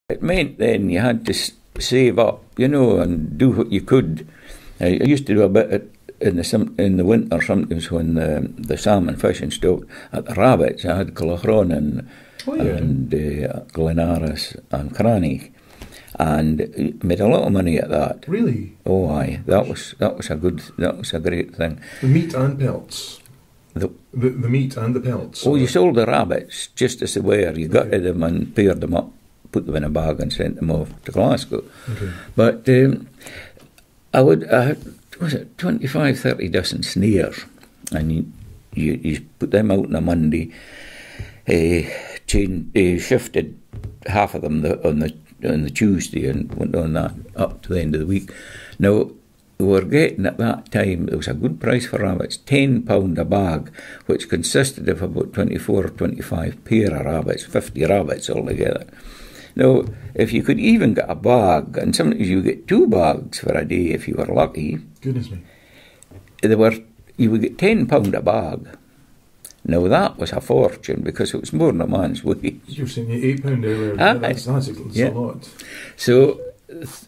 It meant then you had to save up, and do what you could. I used to do a bit in the winter sometimes when the salmon fishing stopped at the rabbits. I had Clochron and Glenaris and Cranach, and made a lot of money at that. Really? Oh, aye, that was a great thing. The meat and pelts. The meat and the pelts. Oh, you sold the rabbits just as they were. You gutted them and paired them up, put them in a bag and sent them off to Glasgow. Okay. But I had, was it 25, 30 dozen snares, and you put them out on a Monday, shifted half of them on the Tuesday and went on that up to the end of the week. Now, we were getting at that time, there was a good price for rabbits, £10 a bag, which consisted of about 24 or 25 pair of rabbits, 50 rabbits altogether. Now, if you could even get a bag, and sometimes you get 2 bags for a day if you were lucky. Goodness me. You would get £10 a bag. Now that was a fortune because it was more than a man's wage. You were saying £8 earlier. That's a lot. So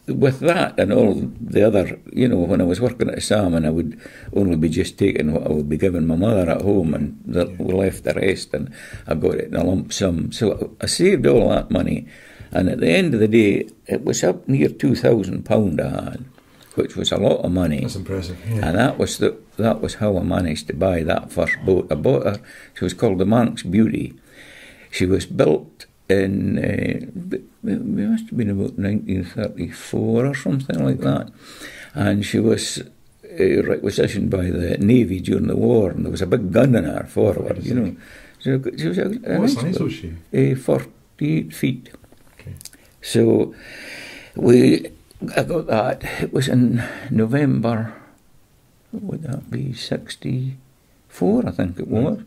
with that and all the other, when I was working at a salmon, I would only be just taking what I would be giving my mother at home, and we left the rest, and I got it in a lump sum. So I saved all that money, and at the end of the day, it was up near £2,000 I had, which was a lot of money. That's impressive. Yeah. And that was how I managed to buy that first boat. I bought her. She was called the Manx Beauty. She was built in, it must have been about 1934 or something like that. And she was requisitioned by the Navy during the war, and there was a big gun in her forward, So she was what size was she? 48 feet. Okay. So I got that. It was in November, what would that be, 64, I think it was.